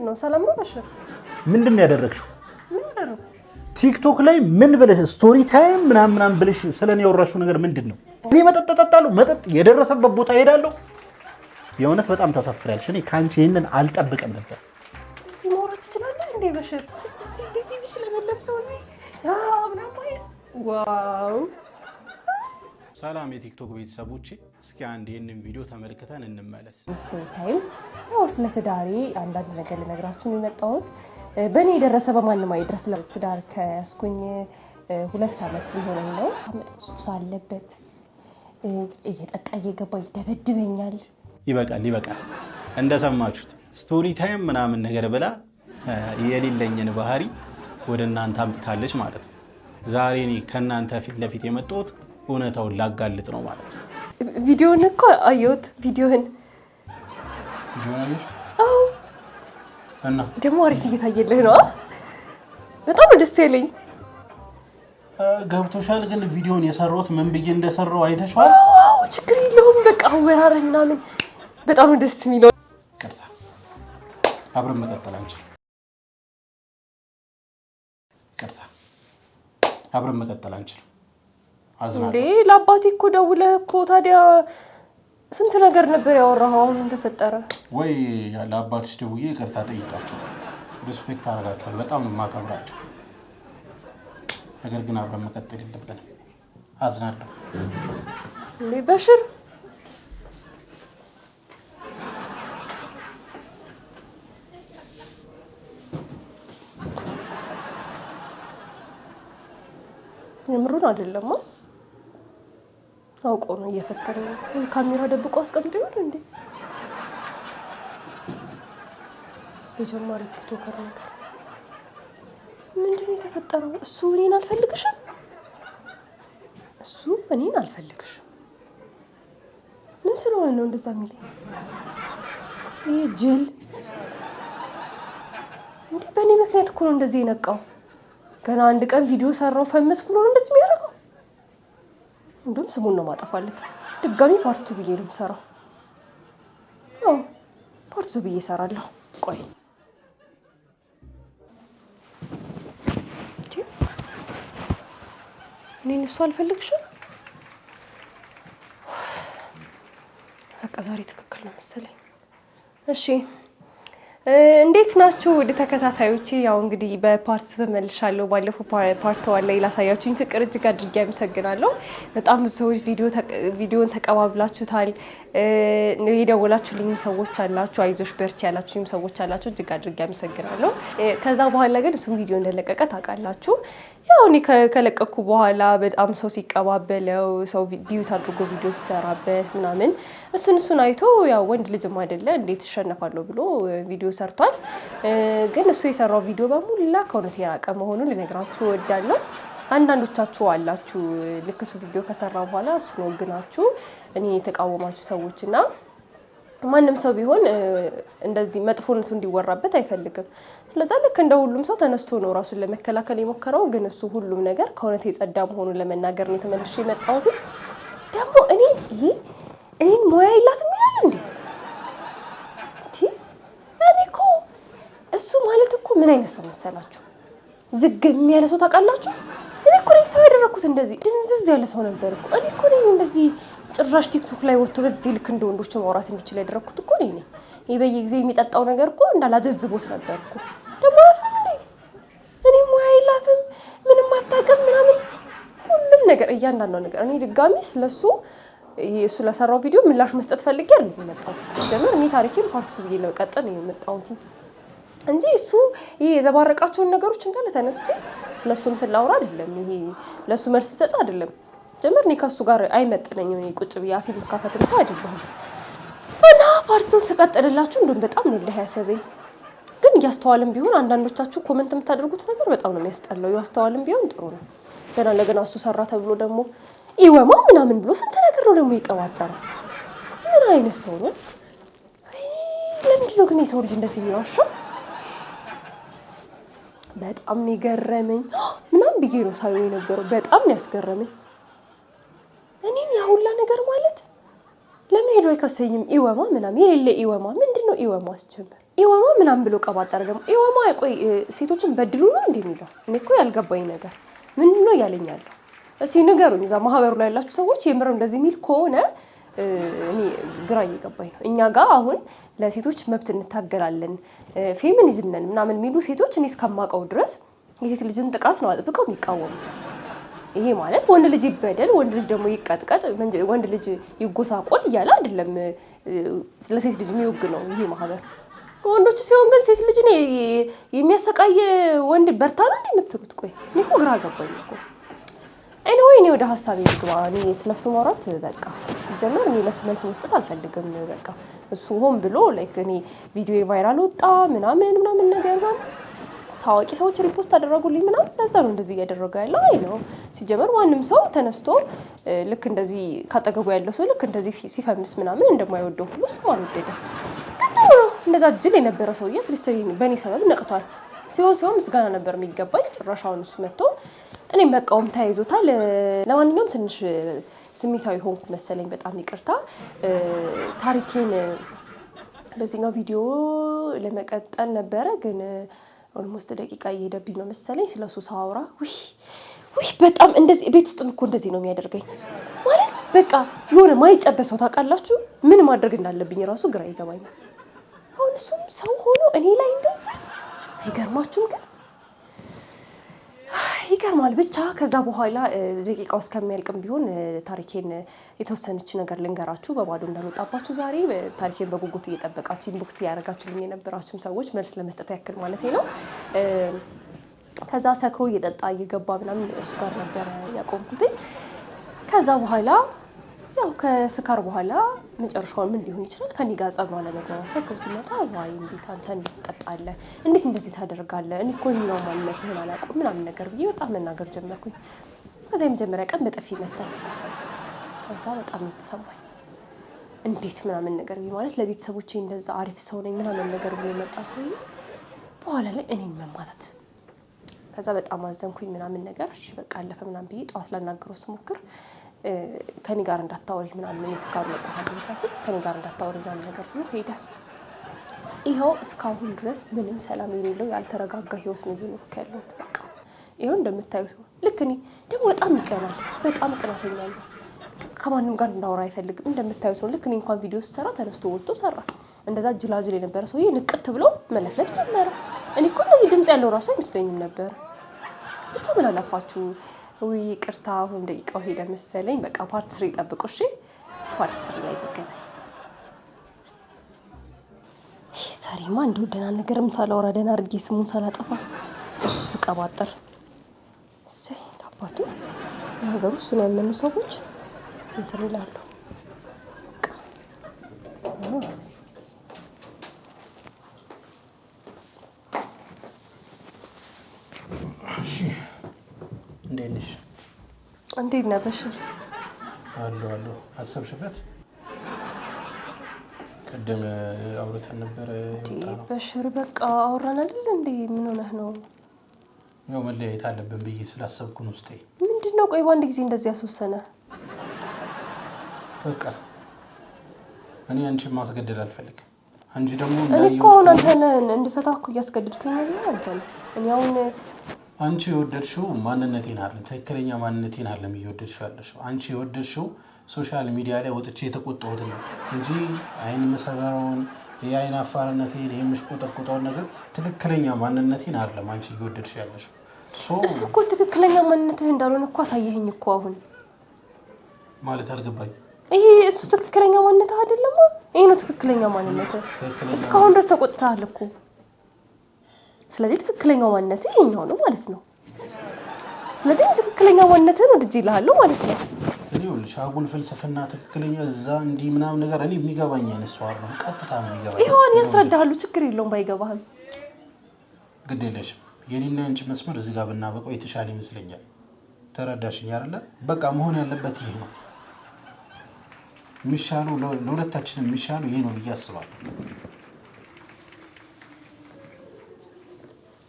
ምንድነው? ሰላም ነው በሽር? ምንድነው ያደረግሽው? ምን አደረኩ? ቲክቶክ ላይ ምን ብለሽ ስቶሪ ታይም ምናምን ብለሽ ስለኔ ያወራሽው ነገር ምንድነው? እኔ መጠጥ እጠጣለሁ፣ መጠጥ የደረሰበት ቦታ ሄዳለሁ። የእውነት በጣም ተሰፍሪያለሽ። እኔ ካንቺ ይሄንን አልጠብቅም ነበር። እዚህ ማውራት ትችላለህ እንዴ በሽር? እዚህ ቢስ ለመለብሰው ነው ዋው። ሰላም የቲክቶክ ቤተሰቦቼ፣ እስኪ አንድ ይሄንን ቪዲዮ ተመልክተን እንመለስ። ስቶሪ ታይም ስለ ትዳሬ አንዳንድ ነገር ልነግራችሁ ነው የመጣሁት። በእኔ የደረሰ በማንም አይድረስ። ለትዳር ከያዝኩኝ 2 ዓመት ሊሆነኝ ነው። መጥፎ ሱስ አለበት። እየጠጣ እየገባ ይደበድበኛል። ይበቃል። እንደሰማችሁት ስቶሪ ታይም ምናምን ነገር ብላ የሌለኝን ባህሪ ወደ እናንተ አምጥታለች ማለት ነው። ዛሬ እኔ ከእናንተ ፊት ለፊት የመጣሁት እውነታውን ላጋልጥ ነው ማለት ነው። ቪዲዮን እኮ አየሁት። ቪዲዮን አየሽ? አዎ። እና ደግሞ አሪፍ እየታየልህ ነው። በጣም ደስ ያለኝ ገብቶሻል። ግን ቪዲዮን የሰራሁት ምን ብዬ እንደሰራው አይተሽዋል? አዎ፣ ችግር የለውም። በቃ አወራረህ ምናምን በጣም ደስ የሚለው። ቅርታ አብረን መቀጠል አንችልም። አዝናለሁ። እንዴ ለአባቴ እኮ ደውለህ እኮ ታዲያ ስንት ነገር ነበር ያወራኸው። አሁን ምን ተፈጠረ? ወይ ለአባትሽ ደውዬ ይቅርታ ጠይቃቸው። ሪስፔክት አደርጋቸዋለሁ። በጣም ነው የማከብራቸው። ነገር ግን አብረን መቀጠል የለብንም። አዝናለሁ። እንዴ በሽር የምሩን አይደለም አውቆ ነው እየፈተረው። ወይ ካሜራ ደብቆ አስቀምጦ ይሆን እንዴ? የጀማሪ ቲክቶከር ነገር ምንድነው የተፈጠረው? እሱ እኔን አልፈልግሽም። ምን ስለሆነ ነው እንደዛ የሚለኝ? ይሄ ጅል እንዴ! በእኔ ምክንያት እኮ ነው እንደዚህ የነቃው። ገና አንድ ቀን ቪዲዮ ሰራው ፈመስኩ ነው እንደዚህ የሚያደርገው። እንደውም ስሙን ነው ማጠፋለት። ድጋሚ ፓርት 2 ብዬ ነው የምሰራው። ፓርት 2 ብዬ እሰራለሁ። ቆይ እኔን እሱ አልፈልግሽም። በቃ ዛሬ ትክክል ነው መሰለኝ። እሺ እንዴት ናችሁ ወደ ተከታታዮቼ? ያው እንግዲህ በፓርት ተመልሻለሁ። ባለፈው ፓርት 1 ላይ ላሳያችሁኝ ፍቅር እጅግ አድርጌ አመሰግናለሁ። በጣም ብዙ ሰዎች ቪዲዮን ተቀባብላችሁታል። የደወላችሁልኝም ሰዎች አላችሁ፣ አይዞሽ በርቺ ያላችሁኝም ሰዎች አላችሁ። እጅግ አድርጌ አመሰግናለሁ። ከዛ በኋላ ግን እሱም ቪዲዮ እንደለቀቀ ታውቃላችሁ። ያው እኔ ከለቀኩ በኋላ በጣም ሰው ሲቀባበለው፣ ሰው ዲዩት አድርጎ ቪዲዮ ሲሰራበት ምናምን እሱን አይቶ ያው ወንድ ልጅም አይደለ እንዴት እሸነፋለሁ ብሎ ቪዲዮ ሰርቷል። ግን እሱ የሰራው ቪዲዮ በሙላ ከእውነት የራቀ መሆኑን ልነግራችሁ እወዳለሁ። አንዳንዶቻችሁ አላችሁ ልክ እሱ ቪዲዮ ከሰራ በኋላ እሱን ወግናችሁ እኔ የተቃወማችሁ ሰዎችና ማንም ሰው ቢሆን እንደዚህ መጥፎነቱ እንዲወራበት አይፈልግም። ስለዚህ ልክ እንደ ሁሉም ሰው ተነስቶ ነው ራሱን ለመከላከል የሞከረው። ግን እሱ ሁሉም ነገር ከእውነት የጸዳ መሆኑን ለመናገር ነው ተመልሼ የመጣሁት። ደግሞ እኔን ሞያ የላትም ይላል እንዴ? እኔ እኮ እሱ ማለት እኮ ምን አይነት ሰው መሰላችሁ? ዝግም ያለ ሰው ታውቃላችሁ? እኔ እኮ ነኝ ሰው ያደረኩት። እንደዚህ ድንዝዝ ያለ ሰው ነበር እኮ። እኔ እኮ ነኝ እንደዚህ ጭራሽ ቲክቶክ ላይ ወጥቶ በዚህ ልክ እንደ ወንዶች ማውራት እንዲችል ያደረኩት እኮ ነኝ። ይሄ በየጊዜው የሚጠጣው ነገር እኮ እንዳላጀዝቦት ነበር እኮ። ደግሞ አፍም እንዴ እኔ ሞያ የላትም ምንም አታውቅም ምናምን ሁሉም ነገር እያንዳንዱ ነገር እኔ ድጋሚ ስለሱ እሱ ለሰራው ቪዲዮ ምላሽ መስጠት ፈልጌ አይደለም የመጣሁት። ጀመር እኔ ታሪኬን ፓርት 2 ብዬ ለቀጠል ነው የመጣሁት እንጂ እሱ ይሄ የዘባረቃቸውን ነገሮች እንዳለ ተነስቼ ስለሱ እንትን ላውራ አይደለም። ይሄ ለሱ መልስ ሰጥ አይደለም። ጀመር እኔ ከሱ ጋር አይመጥነኝም። እኔ ቁጭ ብዬ አፊ መካፈት ነው አይደለም። እና ፓርት 2 ተቀጥልላችሁ እንደውም በጣም ነው ለያሰዘኝ። ግን እያስተዋልም ቢሆን አንዳንዶቻችሁ ኮሜንት የምታደርጉት ነገር በጣም ነው የሚያስጠላው። እያስተዋልም ቢሆን ጥሩ ነው። ገና ለገና እሱ ሰራ ተብሎ ደግሞ ይወማ ምናምን ብሎ ስንት ነገር ነው ደግሞ ይቀባጠራል። ምን አይነት ሰው ነው? ለምንድን ነው ግን የሰው ልጅ እንደዚህ የሚዋሸው? በጣም ነው የገረመኝ። ምናምን ብዬ ነው ሳይሆን የነበረው በጣም ነው ያስገረመኝ። እኔም ያሁላ ነገር ማለት ለምን ሄዶ አይከሰኝም? ኢወማ ምናምን የሌለ ኢወማ ምንድነው? ኢወማ አስጀመር ኢዋማ ምናምን ብሎ ቀባጠረ ደግሞ ኢዋማ ቆይ ሴቶችን በድሉ ነው እንደሚለው እኔ እኮ ያልገባኝ ነገር ምንድነው ያለኛለሁ እስቲ ንገሩኝ እዛ ማህበሩ ላይ ያላችሁ ሰዎች የምር እንደዚህ የሚል ከሆነ እኔ ግራ እየገባኝ ነው እኛ ጋር አሁን ለሴቶች መብት እንታገላለን ፌሚኒዝም ነን ምናምን የሚሉ ሴቶች እኔ እስከማውቀው ድረስ የሴት ልጅን ጥቃት ነው አጥብቀው የሚቃወሙት ይሄ ማለት ወንድ ልጅ ይበደል ወንድ ልጅ ደግሞ ይቀጥቀጥ ወንድ ልጅ ይጎሳቆል እያለ አይደለም ለሴት ልጅ የሚወግ ነው ይሄ ማህበር ወንዶች ሲሆን ግን ሴት ልጅ ነው የሚያሰቃየ ወንድ በርታ ነው እንደምትሉት ቆይ እኔ እኮ ግራ ገባኝ እኮ anyway እኔ ወደ ሐሳቤ ልግባ እኔ ስለሱ ማውራት በቃ ሲጀመር እኔ ለሱ መልስ መስጠት አልፈልግም በቃ እሱ ሆን ብሎ ላይክ እኔ ቪዲዮ ቫይራል ወጣ ምናምን ነገር ታዋቂ ሰዎች ሪፖስት አደረጉልኝ ምናምን ለዛ ነው እንደዚህ እያደረገ ያለው አይ ነው ሲጀመር ማንም ሰው ተነስቶ ልክ እንደዚህ ካጠገቡ ያለው ሰው ልክ እንደዚህ ሲፈምስ ምናምን እንደማይወደው ሁሉ እሱ ማለት ነው እንደዛ ጅል የነበረ ሰውዬ አትሊስት በእኔ ሰበብ ነቅቷል ሲሆን ምስጋና ነበር የሚገባኝ ጭራሻውን እሱ መጥቶ እኔም በቃውም ተያይዞታል ለማንኛውም ትንሽ ስሜታዊ ሆንኩ መሰለኝ በጣም ይቅርታ ታሪኬን በዚህኛው ቪዲዮ ለመቀጠል ነበረ ግን ኦልሞስት ደቂቃ እየሄደብኝ ነው መሰለኝ ስለሱ ሳወራ ውይ በጣም እንደዚህ ቤት ውስጥ እኮ እንደዚህ ነው የሚያደርገኝ ማለት በቃ የሆነ ማይጨበሰው ታውቃላችሁ ምን ማድረግ እንዳለብኝ ራሱ ግራ ይገባኛል አሁን እሱም ሰው ሆኖ እኔ ላይ እንደዚህ አይገርማችሁም ግን ይገርማል ብቻ ከዛ በኋላ ደቂቃው እስከሚያልቅም ቢሆን ታሪኬን የተወሰነች ነገር ልንገራችሁ በባዶ እንዳልወጣባችሁ ዛሬ ታሪኬን በጉጉት እየጠበቃችሁ ኢንቦክስ ያደርጋችሁልኝ የነበራችሁም ሰዎች መልስ ለመስጠት ያክል ማለት ነው ከዛ ሰክሮ እየጠጣ እየገባ ምናምን እሱ ጋር ነበር ያቆምኩት ከዛ በኋላ ያው ከስካር በኋላ መጨረሻው ምን ሊሆን ይችላል ከኔ ጋር ጸባው ለመግባባት ሰክሮ ሲመጣ ዋይ እንዴት አንተ እንድትጠጣለህ እንዴት እንደዚህ ታደርጋለህ እኔ እኮ ይሄኛው ማንነትህን አላውቅም ምናምን ነገር ብዬ በጣም መናገር ጀመርኩኝ ከዛ የመጀመሪያ ቀን በጥፊ መታኝ ከዛ በጣም የተሰማኝ እንዴት ምናምን ነገር ብዬ ማለት ለቤተሰቦቼ እንደዛ አሪፍ ሰው ነኝ ምናምን ነገር ብሎ መጣ ሰውዬ በኋላ ላይ እኔን መማታት ከዛ በጣም አዘንኩኝ ምናምን ነገር እሺ በቃ አለፈ ምናምን ብዬ ጠዋት ላናገረው ስሞክር ከኔ ጋር እንዳታወሪ ምናምን ስካር መጣታል በሳስብ ከኔ ጋር እንዳታወሪ ምናምን ነገር ብሎ ሄደ ይሄው እስካሁን ድረስ ምንም ሰላም የሌለው ያልተረጋጋ ህይወት ነው እየኖርኩ ያለሁት በቃ ይሄው እንደምታዩት ልክ እኔ ደግሞ በጣም ይቀናል በጣም ቅናተኛ ነው ከማንም ጋር እንዳወራ አይፈልግም እንደምታዩት ነው ልክ እኔ እንኳን ቪዲዮ ሰራ ተነስቶ ወጥቶ ሰራ እንደዛ ጅላጅል የነበረ ሰውዬ ንቅት ብሎ መለፍለፍ ጀመረ እኔ እኮ እንደዚህ ድምጽ ያለው ራሱ አይመስለኝም ነበር ብቻ ምን አላፋችሁ ወይ ቅርታ አሁን ደቂቃው ሄደ መሰለኝ በቃ ፓርት 3 ጠብቁ እሺ ፓርት 3 ላይ ይገናኝ ዛሬማ እንደው ደህና ነገርም ሳላወራ ደህና አድርጌ ስሙን ሳላጠፋ ስለሱ ስቀባጠር እሰይ ታባቱ ነገሩ እሱን ያመኑ ሰዎች እንትን ይላሉ እንዴት ነህ በሽር አሎ አሰብሽበት ቀደም አውርተን ነበር ይወጣው በሽር በቃ አወራን አይደል እንዴ ምን ሆነህ ነው ያው መለያየት አለብን ብዬ ስላሰብኩ ነው እስቲ ምንድነው ቆይ ባንድ ጊዜ እንደዚህ ያስወሰነ በቃ እኔ አንቺን ማስገደድ አልፈልግም አንቺ ደግሞ እኮ አሁን አንተን እንድፈታኩ እያስገድድከኝ ነው አንተ እኔ አሁን አንቺ የወደድሽው ማንነቴን አይደለም ትክክለኛ ማንነቴን አይደለም እየወደድሽው ያለሽው አንቺ የወደድሽው ሶሻል ሚዲያ ላይ ወጥቼ የተቆጣሁት ነው እንጂ አይን መሰበረውን የአይን አፋርነቴን የምሽቆጠቆጠውን ነገር ትክክለኛ ማንነቴን አይደለም አንቺ እየወደድሽ ያለሽው እሱ እኮ ትክክለኛ ማንነትህ እንዳልሆነ እኮ አሳየኸኝ እኮ አሁን ማለት አልገባኝ ይሄ እሱ ትክክለኛ ማንነትህ አይደለም ይሄ ነው ትክክለኛ ማንነትህ እስካሁን ድረስ ተቆጥተሃል እኮ ስለዚህ ትክክለኛው ማንነትህ ይሄኛው ነው ማለት ነው ስለዚህ ትክክለኛው ማንነትህን ወድጄልሃለሁ ማለት ነው እኔ ወልሽ አጉል ፍልስፍና ትክክለኛ እዛ እንዲ ምናምን ነገር እኔ የሚገባኝ አይነሱ አይደለም ቀጥታ ነው የሚገባኝ ይሄውን ያስረዳሃሉ ችግር የለውም ባይገባህም ግድ የለሽም የኔና አንቺ መስመር እዚህ ጋር ብናበቀው የተሻለ ይመስለኛል ተረዳሽኝ አይደለ በቃ መሆን ያለበት ይሄ ነው የሚሻለው ለሁለታችንም የሚሻለው ይሄ ነው ብዬ አስባለሁ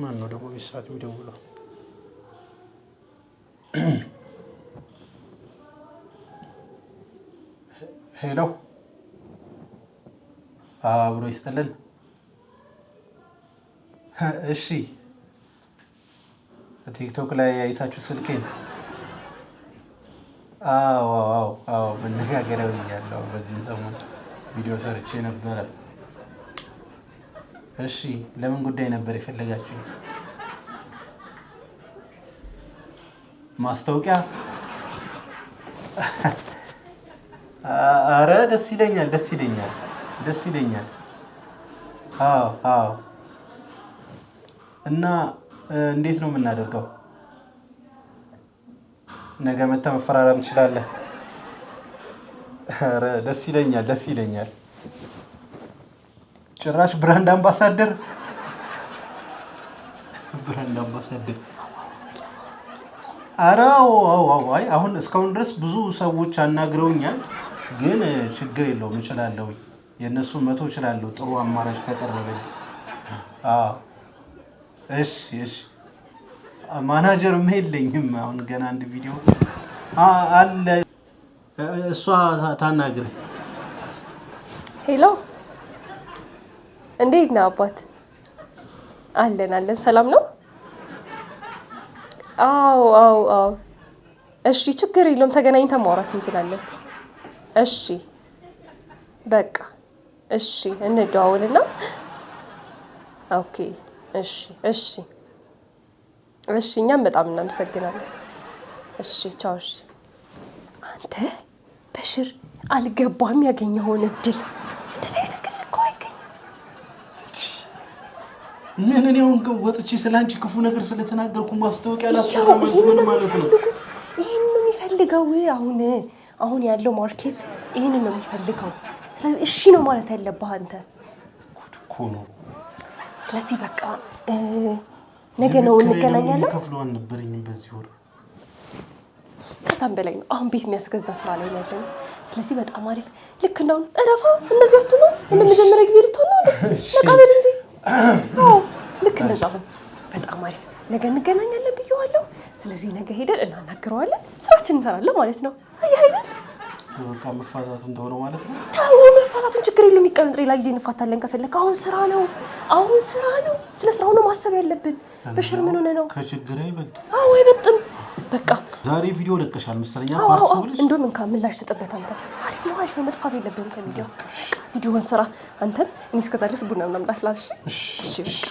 ማን ነው ደግሞ ቢሳት የሚደውለው ሄሎ አብሮ ይስጥልን እሺ ቲክቶክ ላይ አይታችሁ ስልኬን? አዎ መነጋገሪያ ሆኛለሁ። በዚህን ሰሞን ቪዲዮ ሰርቼ ነበረ። እሺ ለምን ጉዳይ ነበር የፈለጋችሁ? ማስታወቂያ? አረ ደስ ይለኛል። አዎ እና እንዴት ነው የምናደርገው? ነገ መተህ መፈራረም እንችላለን። አረ ደስ ይለኛል። ጭራሽ ብራንድ አምባሳደር። አረ አይ አሁን እስካሁን ድረስ ብዙ ሰዎች አናግረውኛል፣ ግን ችግር የለውም እችላለሁ። የእነሱ 100 እችላለሁ ጥሩ አማራጭ ከቀረበልኝ። እሺ ማናጀር የለኝም አሁን ገና አንድ ቪዲዮ አለ፣ እሷ ታናግር። ሄሎ እንዴት ነህ አባት? አለን ሰላም ነው? አዎ እሺ ችግር የለውም ተገናኝተን ማውራት እንችላለን። እሺ በቃ እሺ እንደዋወልና ኦኬ እሺ እኛም በጣም እናመሰግናለን። እሺ ቻው። እሺ አንተ በሽር አልገባም ያገኘኸውን እድል እንደዚህ አይተክል እኮ አይገኝም። ምን እኔ አሁን ወጥቼ ስለአንቺ ክፉ ነገር ስለተናገርኩ ማስታወቂያ ላሰራም ምን ማለት ነው? ይሄን ነው የሚፈልገው አሁን ያለው ማርኬት ይሄን ነው የሚፈልገው። ስለዚህ እሺ ነው ማለት ያለብህ አንተ። ጉድ እኮ ነው። ስለዚህ በቃ ነገ ነው እንገናኛለን። ከፍሎ አልነበረኝም በዚህ ወር። ከዛም በላይ ነው። አሁን ቤት የሚያስገዛ ስራ ላይ ነው ያለነው። ስለዚህ በጣም አሪፍ ልክ እንደው እረፋ እንደዚህ አትሆኑ እንደመጀመሪያ ጊዜ ልትሆኑ ነው ለቃበል እንጂ ልክ እንደዛ ነው። በጣም አሪፍ ነገ እንገናኛለን ብየዋለሁ። ስለዚህ ነገ ሄደን እናናግረዋለን፣ ስራችን እንሰራለን ማለት ነው። አየህ አይደል? በቃ መፋታቱ እንደሆነ ማለት ነው። ታው መፋታቱን ችግር የለውም ይቀመጥ። ሌላ ጊዜ እንፋታለን ከፈለክ። አሁን ስራ ነው። ስለ ስራው ነው ማሰብ ያለብን። በሽር ምን ሆነ ነው? ከችግር አይበልጥ። አይበልጥም። በቃ ዛሬ ቪዲዮ ለቀሻል መሰለኝ። ፓርት ብለሽ እንደውም እንካ ምላሽ ተጠበት። አንተ አሪፍ ነው መጥፋት የለብንም ከቪዲዮን ስራ። አንተም እኔ እስከዛ ድረስ ቡና ምናምን ላፍላልሽ። እሺ በቃ